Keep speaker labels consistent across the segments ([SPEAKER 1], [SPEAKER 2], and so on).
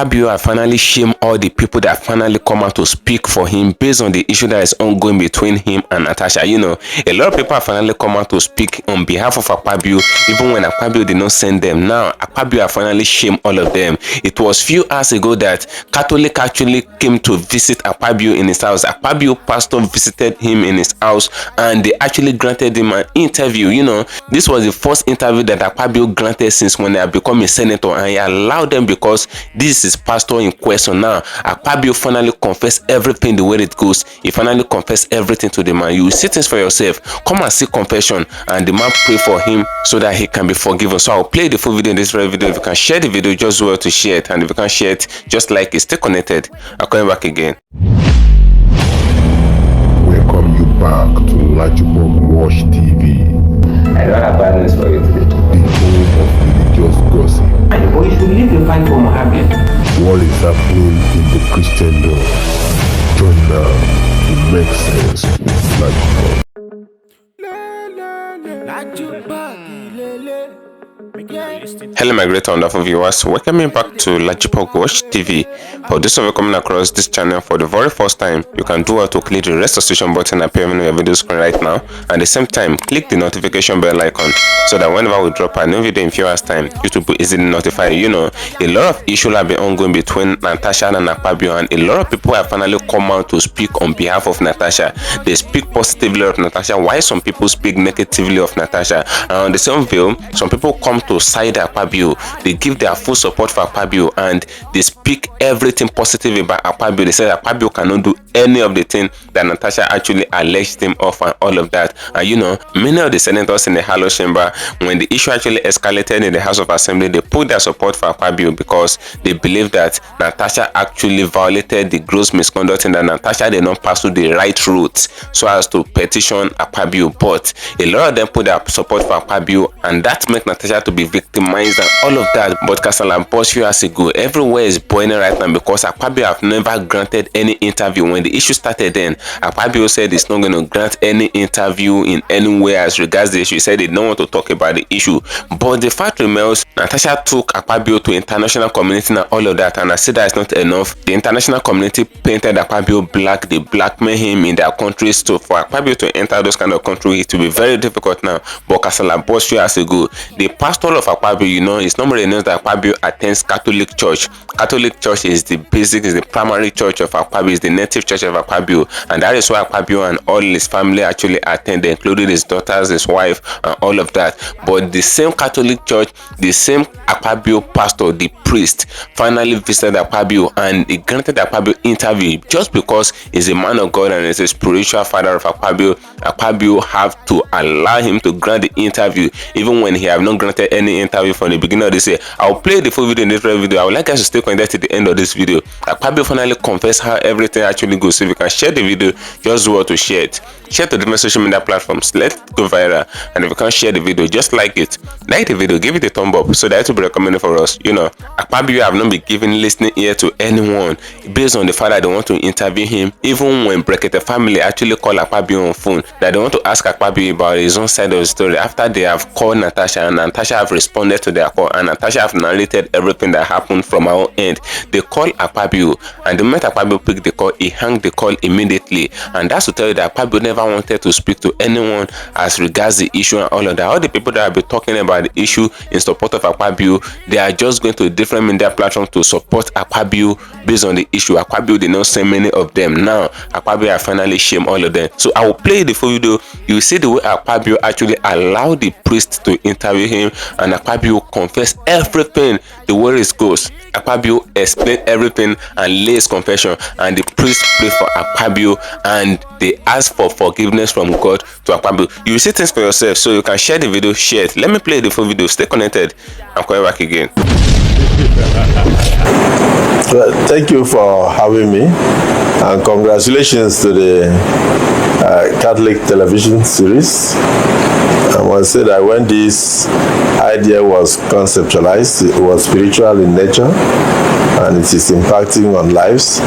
[SPEAKER 1] Akpabio has finally shamed all the people that finally come out to speak for him based on the issue that is ongoing between him and Natasha. You know, a lot of people have finally come out to speak on behalf of Akpabio, even when Akpabio did not send them. Now, Akpabio has finally shamed all of them. It was few hours ago that Catholic actually came to visit Akpabio in his house. Akpabio pastor visited him in his house and they actually granted him an interview. You know, this was the first interview that Akpabio granted since when he had become a senator, and he allowed them because this is pastor in question. Now, Akpabio finally confessed everything the way it goes. He finally confessed everything to the man. You will see things for yourself. Come and see confession, and the man pray for him so that he can be forgiven. So I'll play the full video in this very video. If you can share the video, just well to share it, and if you can share it, just like it. Stay connected. I'm coming back again.
[SPEAKER 2] Welcome you back to LAJUPOG TV.
[SPEAKER 3] I don't have bad news for you today.
[SPEAKER 2] The home of religious gossip.
[SPEAKER 3] But you should leave the fight for Mohammed.
[SPEAKER 2] What is happening in the Christendom? Join now to make sense with LAJUPOG.
[SPEAKER 1] Hello my great wonderful viewers, welcome back to LAJUPOG TV. For those of you coming across this channel for the very first time, you can do to click the registration button appearing on your video screen right now, and at the same time click the notification bell icon so that whenever we drop a new video in few hours time, YouTube will easily notify you. You know, a lot of issues have been ongoing between Natasha and Akpabio, and a lot of people have finally come out to speak on behalf of Natasha. They speak positively of Natasha, while some people speak negatively of Natasha. And on the same view, some people come to side Akpabio. They give their full support for Akpabio and they speak everything positive about Akpabio. They say Akpabio cannot do any of the things that Natasha actually alleged him of and all of that. And you know, many of the senators in the Hollow Chamber, when the issue actually escalated in the House of Assembly, they put their support for Akpabio because they believe that Natasha actually violated the gross misconduct and that Natasha did not pass through the right route so as to petition Akpabio. But a lot of them put their support for Akpabio, and that makes Natasha to be victimized and all of that. But Kasala Boss few years ago, everywhere is boiling right now because Akpabio have never granted any interview. When the issue started then, Akpabio said he's not going to grant any interview in anywhere as regards the issue. He said he don't want to talk about the issue. But the fact remains, Natasha took Akpabio to international community and all of that, and I said that is not enough. The international community painted Akpabio black. They blackmail him in their countries. So for Akpabio to enter those kind of countries, it will be very difficult now. But Kasala Boss few years ago, the pastor of Akpabio, you know, it's normally known that Akpabio attends Catholic Church. Catholic Church is the basic, is the primary church of Akpabio, is the native church of Akpabio, and that is why Akpabio and all his family actually attend, including his daughters, his wife, and all of that. But the same Catholic Church, the same Akpabio pastor, the priest, finally visited Akpabio and he granted Akpabio interview just because he's a man of God and is a spiritual father of Akpabio. Akpabio have to allow him to grant the interview even when he have not granted any interview from the beginning of this year. I'll play the full video in this video. I would like us to stay connected to the end of this video. Akpabio finally confessed how everything actually goes. So if you can share the video, just want to share it. Share to different social media platforms. Let it go viral. And if you can't share the video, just like it. Like the video, give it a thumb up so that it will be recommended for us. You know, Akpabio have not been given listening ear to anyone based on the fact that they want to interview him. Even when Brekete family actually call Akpabio on phone, that they want to ask Akpabio about his own side of the story after they have called Natasha, and Natasha have responded to their call, and Natasha have narrated everything that happened from our end. They call Akpabio, and the moment Akpabio picked the call, he hung the call immediately. And that's to tell you that Akpabio never wanted to speak to anyone as regards the issue and all of that. All the people that have been talking about the issue in support of Akpabio, they are just going to different media platforms to support Akpabio based on the issue. Akpabio did not send many of them. Now Akpabio have finally shamed all of them. So I will play the full video. You will see the way Akpabio actually allowed the priest to interview him, and Akpabio confessed everything the way it goes. Akpabio explained everything and laid his confession, and the priest prayed for Akpabio and they asked for forgiveness from God to Akpabio. You will see things for yourself, so you can share the video, share it. Let me play the full video. Stay connected. I'm coming back again.
[SPEAKER 4] Well, thank you for having me, and congratulations to the Catholic television series. I want to say that when this idea was conceptualized, it was spiritual in nature and it is impacting on lives.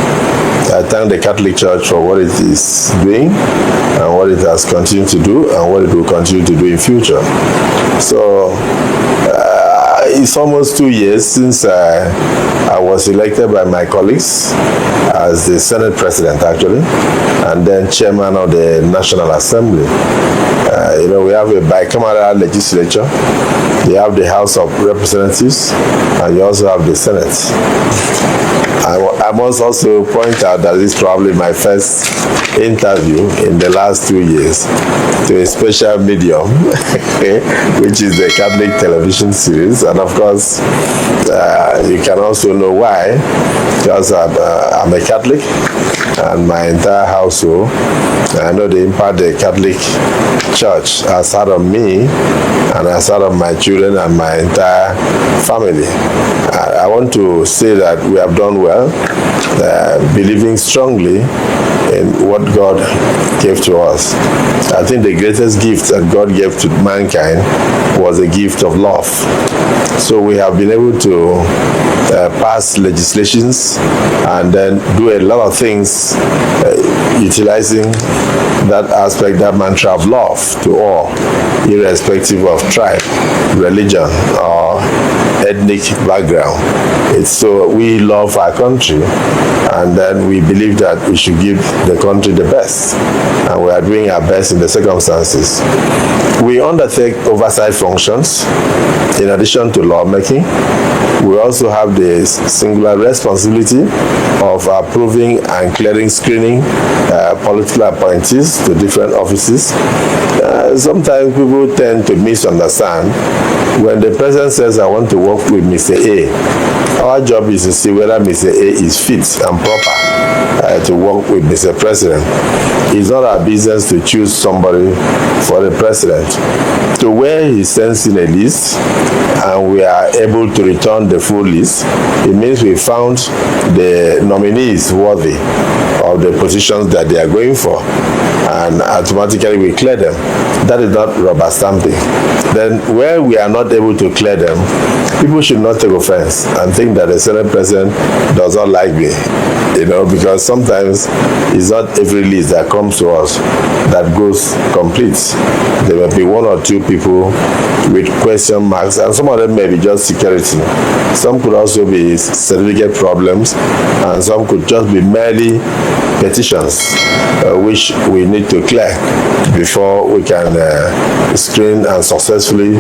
[SPEAKER 4] I thank the Catholic Church for what it is doing and what it has continued to do and what it will continue to do in future. So It's almost 2 years since I was elected by my colleagues as the Senate President, actually, and then Chairman of the National Assembly. We have a bicameral legislature. You have the House of Representatives, and you also have the Senate. I must also point out that this is probably my first interview in the last 2 years to a special medium, which is the Catholic television series. And of course, you can also know why, because I'm a Catholic, and my entire household, I know the impact the Catholic Church has had on me and has had on my children and my entire family. I want to say that we have done well, believing strongly in what God gave to us. I think the greatest gift that God gave to mankind was a gift of love. So we have been able to pass legislations and then do a lot of things utilizing that aspect, that mantra of love to all, irrespective of tribe, religion, or ethnic background. So we love our country, and then we believe that we should give the country the best, and we are doing our best in the circumstances. We undertake oversight functions in addition to lawmaking. We also have the singular responsibility of approving and clearing screening political appointees to different offices. Sometimes people tend to misunderstand. When the president says, I want to work with Mr. A, our job is to see whether Mr. A is fit and proper to work with Mr. President. It's not our business to choose somebody for the president. So where he sends in a list and we are able to return the full list, it means we found the nominees worthy of the positions that they are going for, and automatically we clear them. That is not rubber stamping. Then where we are not able to clear them, people should not take offense and think that the Senate President does not like me, because sometimes it's not every list that comes to us that goes complete. There may be one or two people with question marks, and some of them may be just security. Some could also be certificate problems, and some could just be merely petitions which we need to clear before we can screen and successfully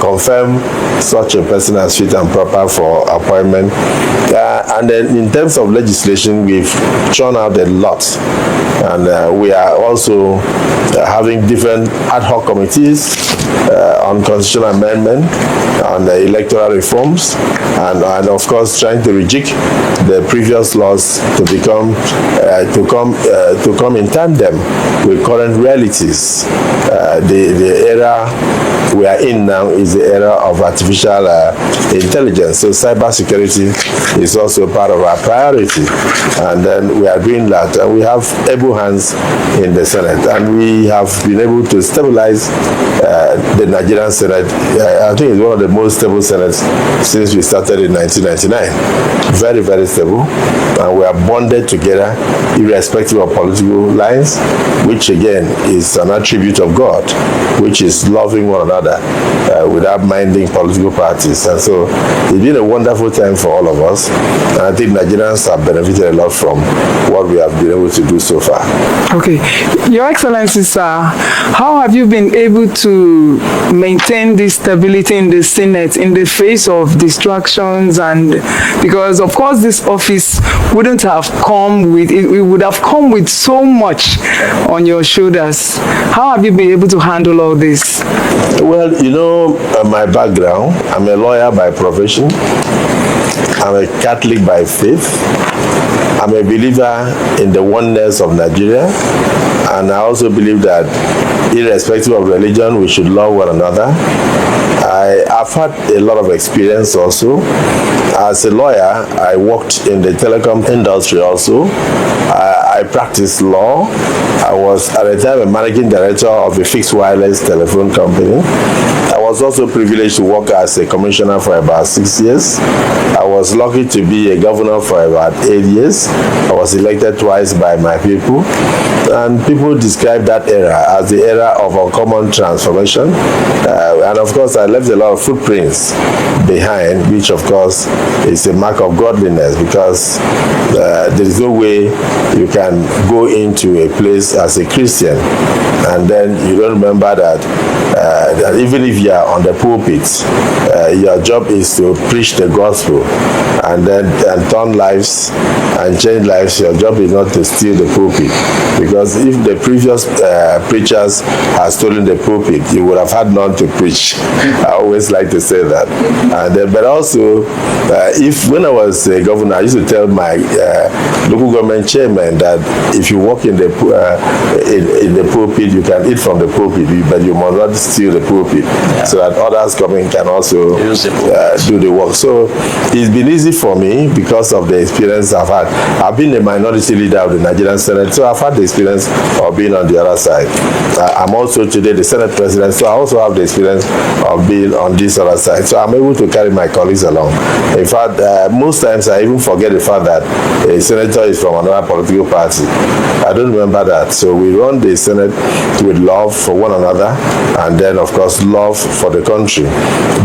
[SPEAKER 4] confirm such a person as fit and proper for appointment. And then in terms of legislation, we've churned out a lot, and we are also having different ad hoc committees on constitutional amendment, on electoral reforms, and of course trying to reject the previous laws to come in tandem with current realities. The era we are in now is the era of artificial intelligence. So cybersecurity is also part of our priority, and then we are doing that. And we have able hands in the Senate, and we have been able to stabilize the Nigerian Senate. I think it's one of the most stable Senates since we started in 1999. Very, very stable, and we are bonded together irrespective of political lines, which again is an attribute of God, which is loving one another without minding political parties. And so it's been a wonderful time for all of us, and I think Nigerians have benefited a lot from what we have been able to do so far.
[SPEAKER 5] Okay, Your Excellency, sir, how have you been able to maintain this stability in the Senate in the face of distractions? And because of course this office wouldn't have come with it, would have come with so much on your shoulders. How have you been able to handle all this?
[SPEAKER 4] Well, my background, I'm a lawyer by profession. I'm a Catholic by faith. I'm a believer in the oneness of Nigeria, and I also believe that irrespective of religion, we should love one another. I've had a lot of experience also. As a lawyer, I worked in the telecom industry also. I practiced law. I was at the time a managing director of a fixed wireless telephone company. I was also privileged to work as a commissioner for about 6 years. I was lucky to be a governor for about 8 years. I was elected twice by my people. And people describe that era as the era of uncommon transformation. And of course, I left a lot of footprints behind, which of course is a mark of godliness, because there is no way you can go into a place as a Christian and then you don't remember that even if you are on the pulpit, your job is to preach the gospel and turn lives and change lives. Your job is not to steal the pulpit, because if the previous preachers had stolen the pulpit, you would have had none to preach. I always like to say that. But also, if when I was a governor, I used to tell my local government chairman that if you walk in the pulpit, you can eat from the pulpit, but you must not steal the pulpit, so that others coming can also do the work. So it's been easy for me because of the experience I've had. I've been a minority leader of the Nigerian Senate, so I've had the experience of being on the other side. I'm also today the Senate President, so I also have the experience of being on this other side. So I'm able to carry my colleagues along. In fact, most times I even forget the fact that a senator is from another political party. I don't remember that. So we run the Senate with love for one another, and then of course love for the country,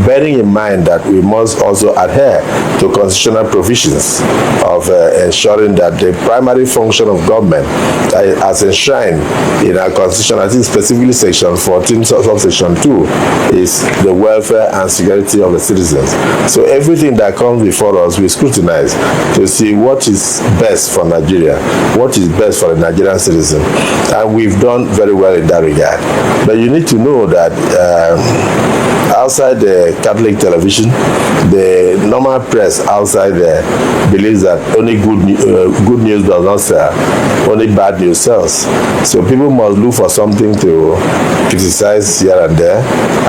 [SPEAKER 4] bearing in mind that we must also adhere to constitutional provisions of ensuring that the primary function of government, as enshrined in our constitution, I think specifically section 14 subsection 2, is the welfare and security of the citizens. So everything that comes before us, we scrutinize to see what is best for Nigeria, what is best for the Nigerian citizen, and we've done very well in that regard. But you need to know that outside the Catholic television, the normal press outside there believes that only good news does not sell, only bad news sells. So people must look for something to criticize here and there.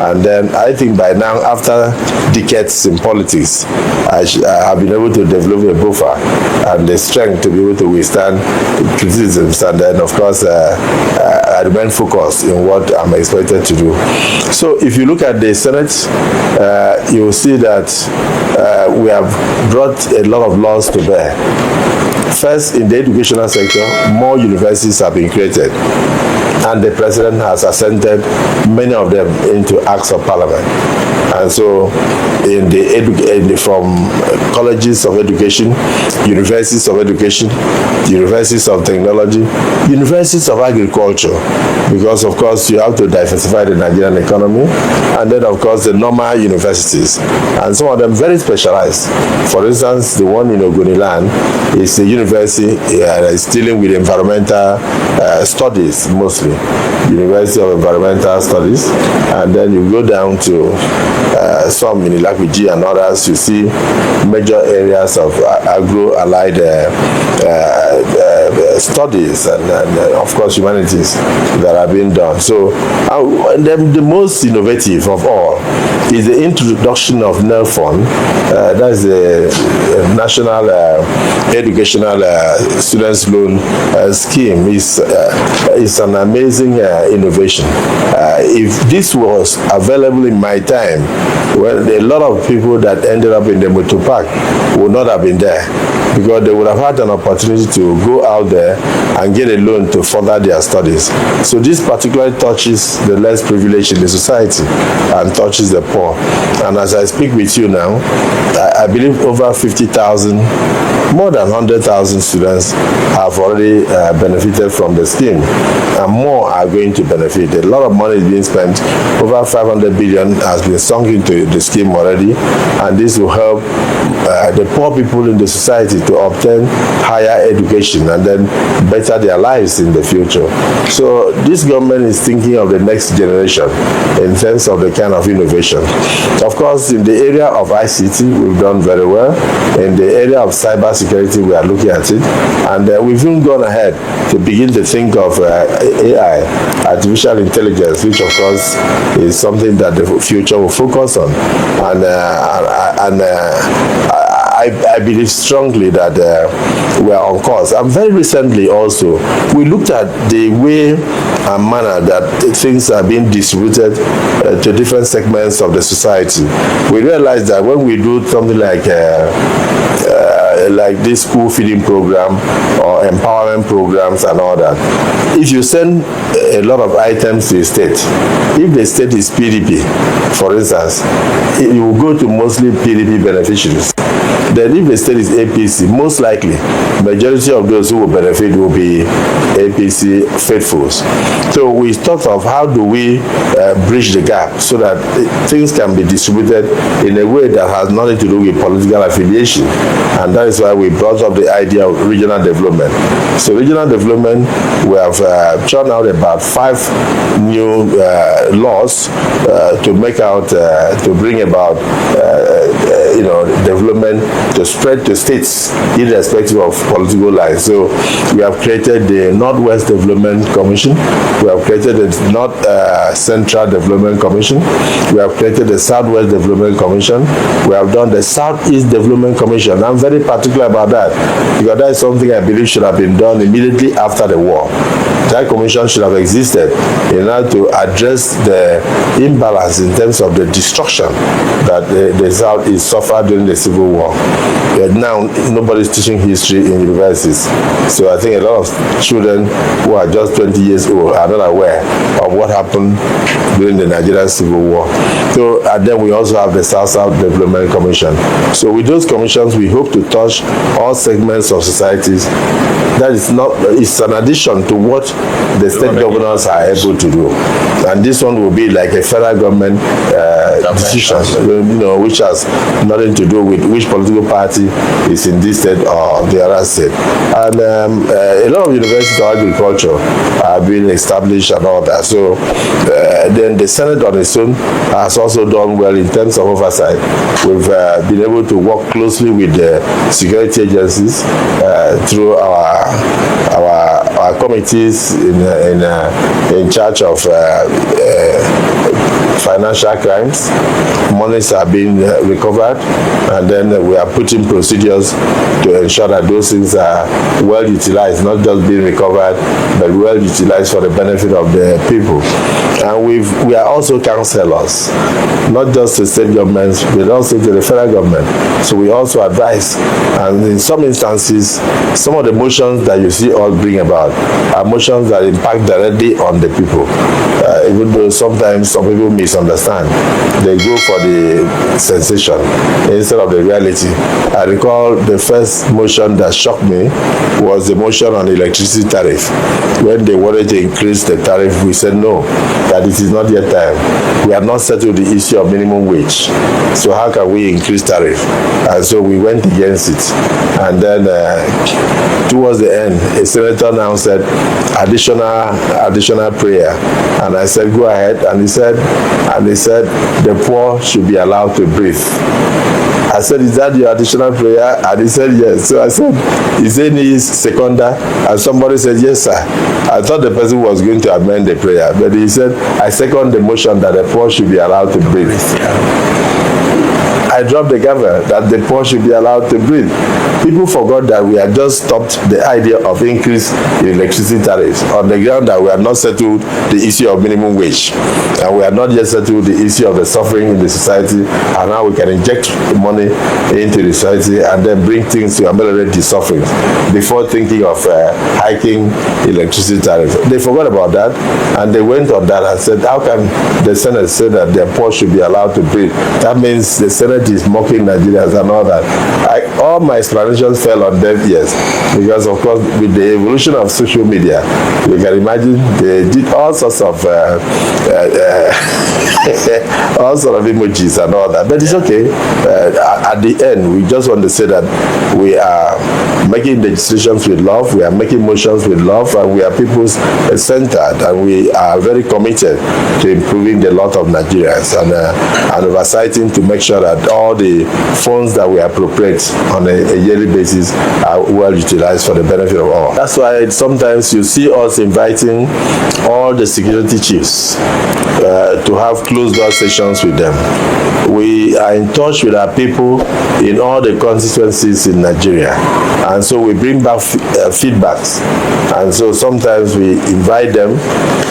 [SPEAKER 4] And then I think by now, after decades in politics, I have been able to develop a buffer and the strength to be able to withstand criticisms. And then, of course, I remain focused in what I'm expected to do. So if you look at the Senate, you will see that we have brought a lot of laws to bear. First, in the educational sector, more universities have been created, and the president has assented many of them into acts of parliament. And so from colleges of education, universities of education, universities of technology, universities of agriculture, because of course you have to diversify the Nigerian economy, and then of course the normal universities, and some of them very specialized. For instance, the one in Ogoniland is a university that is dealing with environmental studies, mostly University of Environmental Studies. And then you go down to some in Laju and others, you see major areas of agro-allied studies and of course humanities that are being done. So the most innovative of all is the introduction of NERFund. That is the National Educational Students Loan Scheme. It's an amazing innovation. If this was available in my time, well, a lot of people that ended up in the motor park would not have been there, because they would have had an opportunity to go out there and get a loan to further their studies. So this particularly touches the less privileged in the society and touches the poor. And as I speak with you now, I believe over 50,000, more than 100,000 students have already benefited from the scheme, and more are going to benefit. A lot of money is being spent. Over 500 billion has been sunk into the scheme already, and this will help the poor people in the society to obtain higher education and then better their lives in the future. So this government is thinking of the next generation in terms of the kind of innovation. Of course, in the area of ICT, we've done very well. In the area of cyber security, we are looking at it, and we've even gone ahead to begin to think of AI, artificial intelligence, which of course is something that the future will focus on. And I believe strongly that we are on course. And very recently also, we looked at the way and manner that things are being distributed to different segments of the society. We realized that when we do something like this school feeding program or empowerment programs and all that, if you send a lot of items to a state, if the state is PDP, for instance, it will go to mostly PDP beneficiaries. Then if the state is APC, most likely, majority of those who will benefit will be APC faithfuls. So we thought of how do we bridge the gap so that things can be distributed in a way that has nothing to do with political affiliation. And that is why we brought up the idea of regional development. So regional development, we have churned out about 5 new laws to make out, to bring about, development to spread to states irrespective of political lines. So we have created the Northwest Development Commission. We have created the North Central Development Commission. We have created the Southwest Development Commission. We have done the Southeast Development Commission. I'm very particular about that because that is something I believe should have been done immediately after the war. That commission should have existed in order to address the imbalance in terms of the destruction that the South is suffered during the Civil War. But now, nobody is teaching history in universities. So I think a lot of children who are just 20 years old are not aware of what happened during the Nigerian Civil War. So, and then we also have the South-South Development Commission. So with those commissions, we hope to touch all segments of societies. That is not, it's an addition to what the state governors are able to do. And this one will be like a federal government decision, which has nothing to do with which political party is in this state or the other state. And a lot of universities of agriculture are being established and all that. So then the Senate on its own has also done well in terms of oversight. We've been able to work closely with the security agencies through our committees in charge of financial crimes. Monies are being recovered, and then we are putting procedures to ensure that those things are well utilized, not just being recovered, but well utilized for the benefit of the people. And we are also counselors, not just to state governments, but also to the federal government. So we also advise, and in some instances, some of the motions that you see us bring about are motions that impact directly on the people. Even though sometimes some people misunderstand, they go for the sensation instead of the reality. I recall the first motion that shocked me was the motion on the electricity tariff. When they wanted to increase the tariff, we said no, that it is not yet time. We have not settled the issue of minimum wage. So how can we increase tariff? And so we went against it. And then towards the end, a senator now said additional prayer. And I said, go ahead. And he said, the poor should be allowed to breathe. I said, is that your additional prayer? And he said, yes. So I said, is any seconder? And somebody said, yes, sir. I thought the person was going to amend the prayer, but he said, I second the motion that the poor should be allowed to breathe. I dropped the gavel that the poor should be allowed to breathe. People forgot that we had just stopped the idea of increase in electricity tariffs on the ground that we had not settled the issue of minimum wage. And we had not yet settled the issue of the suffering in the society. And now we can inject money into the society and then bring things to ameliorate the suffering before thinking of hiking electricity tariffs. They forgot about that, and they went on that and said, how can the Senate say that the poor should be allowed to breathe? That means the Senate is mocking Nigerians and all that. All my explanations fell on deaf ears because, of course, with the evolution of social media, you can imagine they did all sorts of emojis and all that. But it's okay. At the end, we just want to say that we are making decisions with love, we are making motions with love, and we are people-centered, and we are very committed to improving the lot of Nigerians and oversighting to make sure that all the funds that we appropriate on a yearly basis are well utilized for the benefit of all. That's why sometimes you see us inviting all the security chiefs to have closed door sessions with them. We are in touch with our people in all the constituencies in Nigeria, and so we bring back feedbacks, and so sometimes we invite them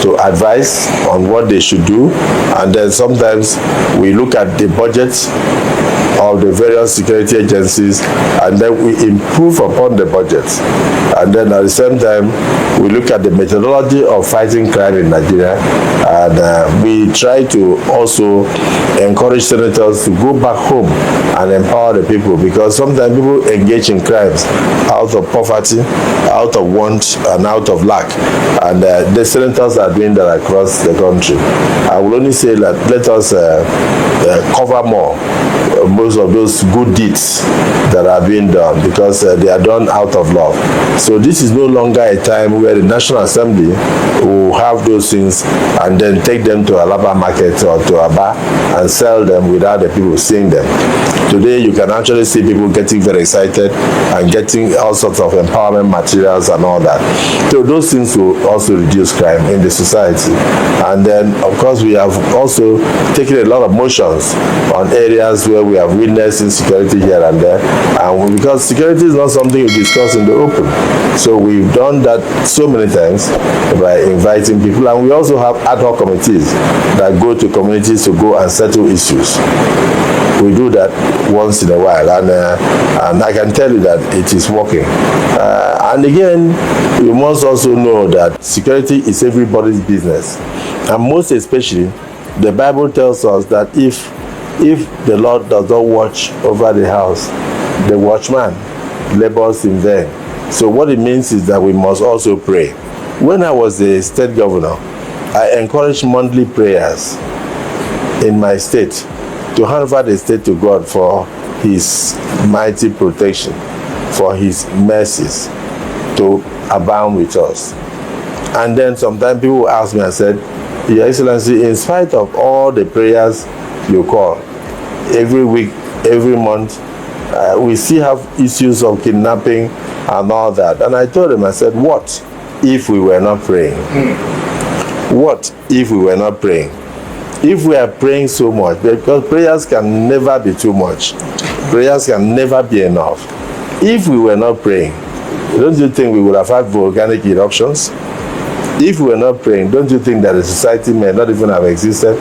[SPEAKER 4] to advise on what they should do, and then sometimes we look at the budgets of the various security agencies, and then we improve upon the budgets. And then at the same time, we look at the methodology of fighting crime in Nigeria, and we try to also encourage senators to go back home and empower the people, because sometimes people engage in crimes out of poverty, out of want, and out of lack. And the senators are doing that across the country. I will only say that let us cover more most of those good deeds that are being done, because they are done out of love. So this is no longer a time where the National Assembly will have those things and then take them to Alaba market or to Aba and sell them without the people seeing them. Today you can actually see people getting very excited and getting all sorts of empowerment materials and all that. So those things will also reduce crime in the society. And then of course we have also taken a lot of motions on areas where we have witnessed insecurity here and there, and because security is not something you discuss in the open, so we've done that so many times by inviting people. And we also have ad hoc committees that go to communities to go and settle issues. We do that once in a while, and I can tell you that it is working. And again, you must also know that security is everybody's business, and most especially the Bible tells us that if the Lord does not watch over the house, the watchman labors in vain. So what it means is that we must also pray. When I was the state governor, I encouraged monthly prayers in my state to hand over the state to God for his mighty protection, for his mercies to abound with us. And then sometimes people ask me and said, Your Excellency, in spite of all the prayers you call every week, every month, we still have issues of kidnapping and all that. And I told him, I said, what if we were not praying? What if we were not praying? If we are praying so much, because prayers can never be too much, prayers can never be enough. If we were not praying, don't you think we would have had volcanic eruptions? If we were not praying, don't you think that the society may not even have existed?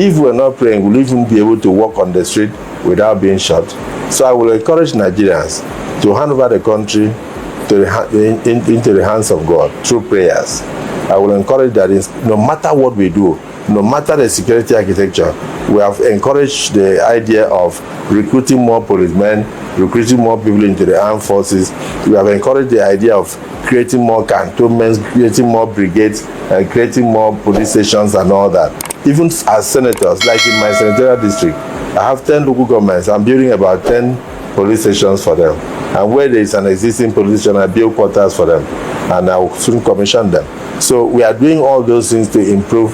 [SPEAKER 4] If we're not praying, we'll even be able to walk on the street without being shot. So I will encourage Nigerians to hand over the country into the hands of God through prayers. I will encourage that no matter what we do, no matter the security architecture, we have encouraged the idea of recruiting more policemen, recruiting more people into the armed forces. We have encouraged the idea of creating more cantonments, creating more brigades, and creating more police stations and all that. Even as senators, like in my senatorial district, I have 10 local governments. I'm building about 10 police stations for them. And where there is an existing police station, I build quarters for them. And I will soon commission them. So we are doing all those things to improve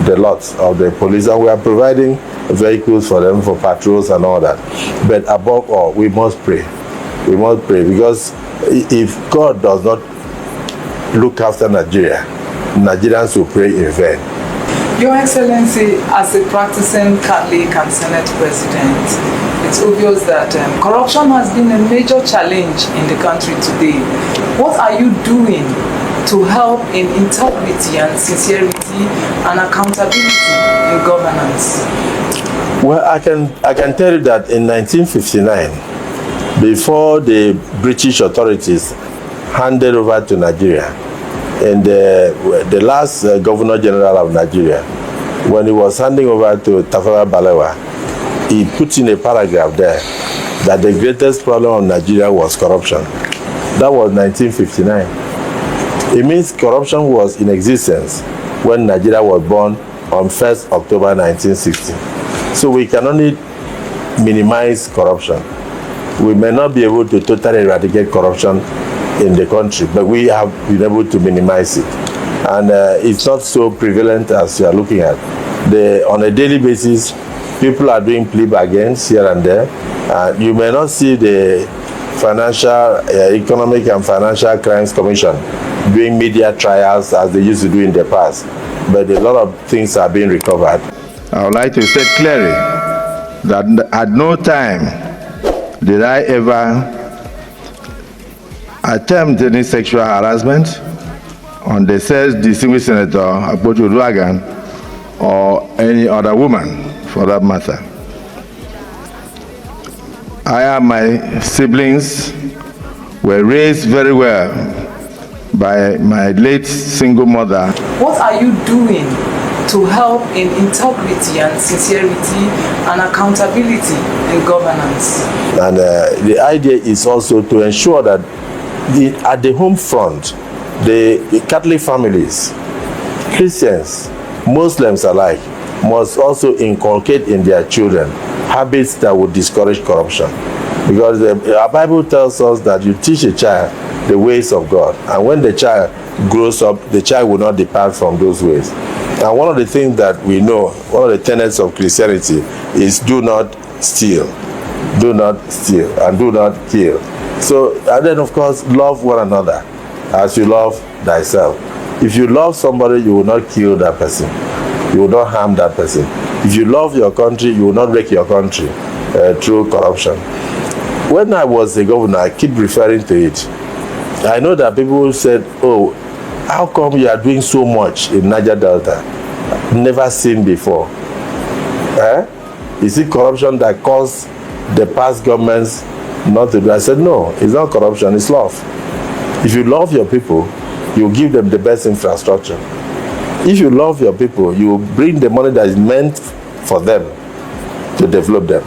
[SPEAKER 4] the lot of the police. And we are providing vehicles for them for patrols and all that. But above all, we must pray. We must pray, because if God does not look after Nigeria, Nigerians will pray in vain.
[SPEAKER 5] Your Excellency, as a practicing Catholic and Senate President, it's obvious that corruption has been a major challenge in the country today. What are you doing to help in integrity and sincerity and accountability in governance?
[SPEAKER 4] Well, I can tell you that in 1959, before the British authorities handed over to Nigeria, and the last Governor General of Nigeria, when he was handing over to Tafawa Balewa, he put in a paragraph there that the greatest problem of Nigeria was corruption. That was 1959. It means corruption was in existence when Nigeria was born on 1st October 1960. So we can only minimize corruption. We may not be able to totally eradicate corruption in the country, but we have been able to minimize it. And it's not so prevalent as you are looking at. On a daily basis, People are doing plea bargains here and there. You may not see the Economic and Financial Crimes Commission doing media trials as they used to do in the past, but a lot of things are being recovered.
[SPEAKER 6] I would like to state clearly that at no time did I ever attempt any sexual harassment on the said distinguished Senator Akpabio or any other woman for that matter. I and my siblings were raised very well by my late single mother.
[SPEAKER 5] What are you doing to help in integrity and sincerity and accountability in governance?
[SPEAKER 4] And the idea is also to ensure that at the home front, the Catholic families, Christians, Muslims alike, must also inculcate in their children habits that would discourage corruption. Because our Bible tells us that you teach a child the ways of God, and when the child grows up, the child will not depart from those ways. And one of the things that we know, one of the tenets of Christianity is do not steal, and do not kill. So, and then of course, love one another as you love thyself. If you love somebody, you will not kill that person. You will not harm that person. If you love your country, you will not wreck your country through corruption. When I was a governor, I keep referring to it. I know that people said, oh, how come you are doing so much in Niger Delta? Never seen before. Is it corruption that caused the past governments not to do? I said, no, it's not corruption, it's love. If you love your people, you give them the best infrastructure. If you love your people, you bring the money that is meant for them to develop them.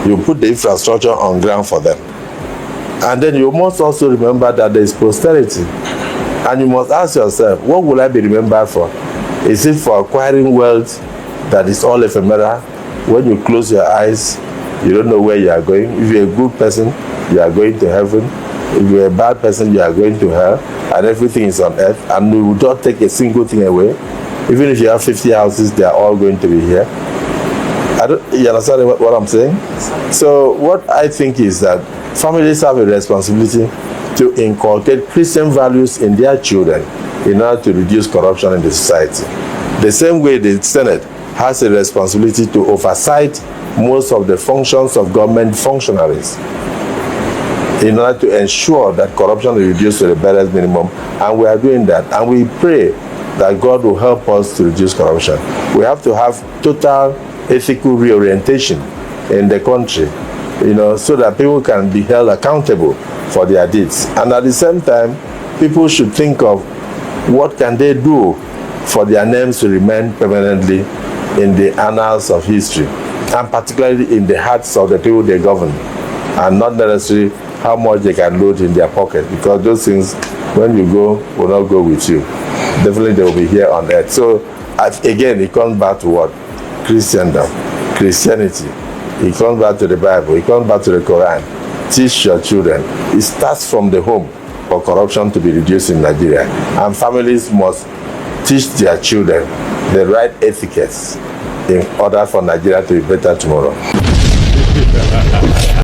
[SPEAKER 4] You put the infrastructure on ground for them. And then you must also remember that there is posterity. And you must ask yourself, what will I be remembered for? Is it for acquiring wealth that is all ephemeral? When you close your eyes, you don't know where you are going. If you're a good person, you are going to heaven. If you're a bad person, you are going to hell. And everything is on earth. And we will not take a single thing away. Even if you have 50 houses, they are all going to be here. You understand what I'm saying? So what I think is that families have a responsibility to inculcate Christian values in their children in order to reduce corruption in the society. The same way the Senate has a responsibility to oversight most of the functions of government functionaries in order to ensure that corruption is reduced to the barest minimum. And we are doing that. And we pray that God will help us to reduce corruption. We have to have total ethical reorientation in the country, so that people can be held accountable for their deeds. And at the same time, people should think of what can they do for their names to remain permanently in the annals of history, and particularly in the hearts of the people they govern, and not necessarily how much they can load in their pocket, because those things, when you go, will not go with you. Definitely they will be here on earth. So again, it comes back to what? Christendom, Christianity. It comes back to the Bible. It comes back to the Quran. Teach your children. It starts from the home for corruption to be reduced in Nigeria. And families must teach their children the right etiquettes in order for Nigeria to be better tomorrow.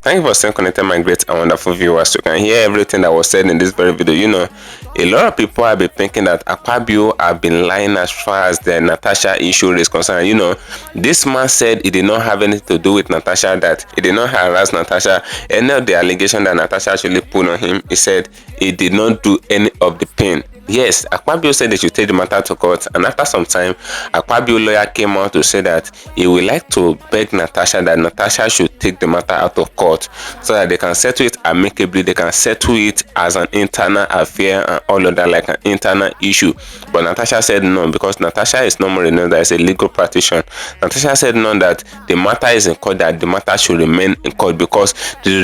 [SPEAKER 1] Thank you for staying connected, my great and wonderful viewers. You can hear everything that was said in this very video. A lot of people have been thinking that Akpabio have been lying as far as the Natasha issue is concerned. This man said he did not have anything to do with Natasha, that he did not harass Natasha. Any of the allegation that Natasha actually put on him, he said he did not do any of the pain. Yes, Akpabio said they should take the matter to court, and after some time, Akpabio lawyer came out to say that he would like to beg Natasha that Natasha should take the matter out of court so that they can settle it amicably, they can settle it as an internal affair and all of that, like an internal issue. But Natasha said no, because Natasha is normally known as a legal practitioner. Natasha said no, that the matter is in court, that the matter should remain in court, because the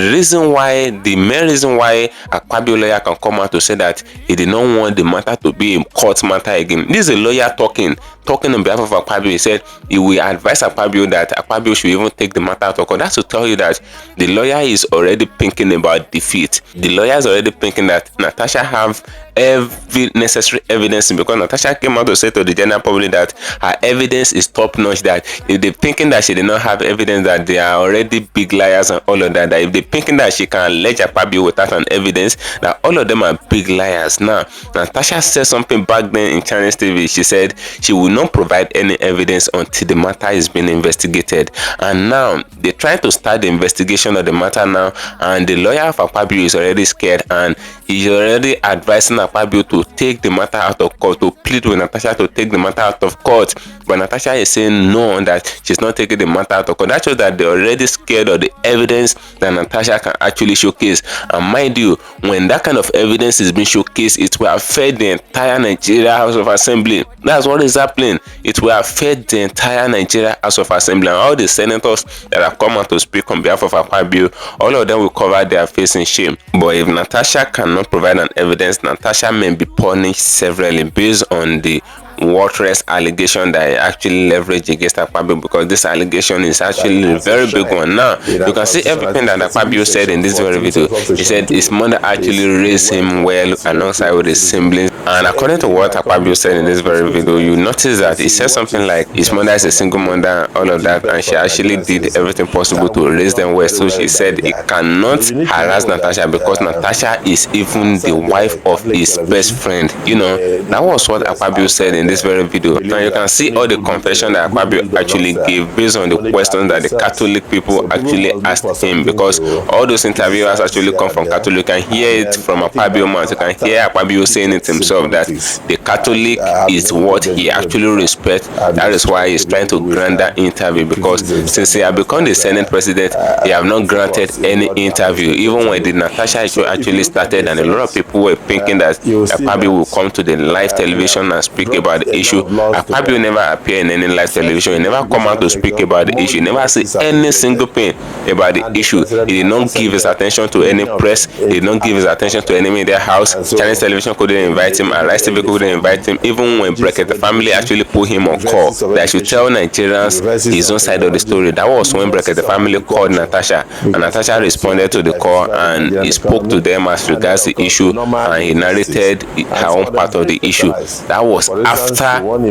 [SPEAKER 1] main reason why Akpabio lawyer can come out to say that he did not want the matter to be a court matter again. This is a lawyer talking talking on behalf of Akpabio, he said he will advise Akpabio that Akpabio should even take the matter out of court. That's to tell you that the lawyer is already thinking about defeat. The lawyer is already thinking that Natasha have every necessary evidence, because Natasha came out to say to the general public that her evidence is top notch, that if they're thinking that she did not have evidence, that they are already big liars and all of that, that if they're thinking that she can allege Akpabio without an evidence, that all of them are big liars. Now, Natasha said something back then in Chinese TV. She said she will not provide any evidence until the matter is being investigated. And now they're trying to start the investigation of the matter now, and the lawyer of Akpabio is already scared, and he's already advising Akpabio to take the matter out of court, to plead with Natasha to take the matter out of court. But Natasha is saying no, that she's not taking the matter out of court. That shows that they're already scared of the evidence that Natasha can actually showcase. And mind you, when that kind of evidence is being showcased, it will affect the entire Nigeria House of Assembly. That's what is happening. It will affect the entire Nigeria House of Assembly, and all the senators that have come out to speak on behalf of Akpabio, all of them will cover their face in shame. But if Natasha cannot provide an evidence, Natasha may be punished severally based on the worthless allegation that I actually leverage against Akpabio, because this allegation is actually a very big one. Now you can see everything that Akpabio said in this very video. He said his mother actually raised him well alongside with his siblings, and according to what Akpabio said in this very video, you notice that he said something like his mother is a single mother, all of that, and she actually did everything possible to raise them well. So she said he cannot harass Natasha because Natasha is even the wife of his best friend. You know, that was what Akpabio said in this very video. And you can see all the confession that Akpabio actually gave based on the questions that the Catholic people actually asked him, because all those interviewers actually come from Catholic. You can hear it from Akpabio mouth. You can hear Akpabio saying it himself that the Catholic is what he actually respects. That is why he's trying to grant that interview, because since he has become the Senate president, he have not granted any interview. Even when the Natasha show actually started, and a lot of people were thinking that Akpabio will come to the live television and speak about the issue. Akpabio never appear in any live television. He never come out to speak about the issue. He never say any single thing about the issue. He did not give his attention to any press. He did not give his attention to any media house. Chinese television couldn't invite him. Arise TV couldn't invite him. Even when Bracket the family actually put him on call that he should tell Nigerians his own side of the story. That was when Bracket the family called Natasha, and Natasha responded to the call, and he spoke to them as regards the issue, and he narrated her own part of the issue. That was after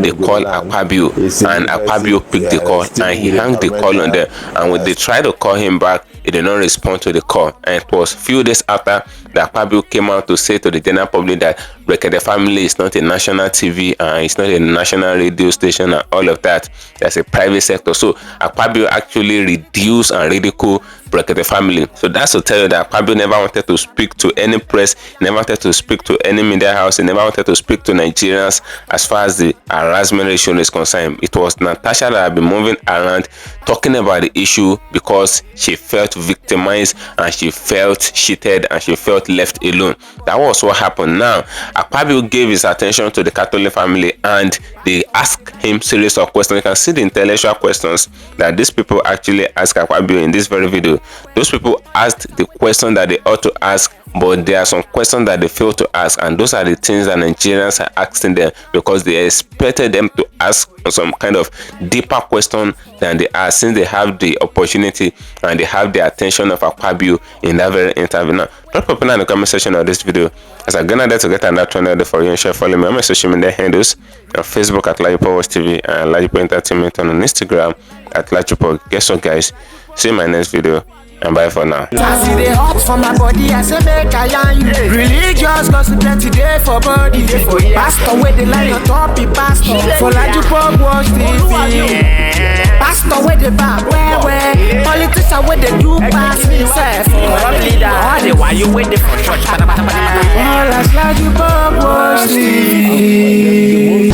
[SPEAKER 1] they called Akpabio, and Akpabio picked the call and he hung the call on them. And when they tried to call him back, he did not respond to the call. And it was few days after that Akpabio came out to say to the general public that the family is not a national TV and it's not a national radio station and all of that. That's a private sector. So Akpabio actually reduced and ridiculed the family. So that's to tell you that Akpabio never wanted to speak to any press, never wanted to speak to any media house, he never wanted to speak to Nigerians as far as the harassment issue is concerned. It was Natasha that had been moving around talking about the issue because she felt victimized and she felt cheated and she felt left alone. That was what happened. Now Akpabio gave his attention to the Catholic family and they asked him series of questions. You can see the intellectual questions that these people actually asked Akpabio in this very video. Those people asked the question that they ought to ask, but there are some questions that they fail to ask, and those are the things that Nigerians are asking them because they expected them to ask some kind of deeper question than they ask, since they have the opportunity and they have the attention of Akpabio in that very interview. Now, drop a comment in the comment section of this video. As I'm gonna there to get another channel for you and share, follow me on my social media handles on Facebook at LAJUPOG TV and LAJUPOG Entertainment, and on Instagram at LAJUPOG. Guess what, guys? See you in my next video. And bye for now.
[SPEAKER 7] I see the hot for my body, I say make I yarn you. Religious cause plenty day for body. Pastor with the line on top, be pastor. For LAJUPOG Watch TV. Pastor with the back, where. Politician with the do pass himself. Corrupt leader. Why you waiting for church? All as LAJUPOG Watch TV.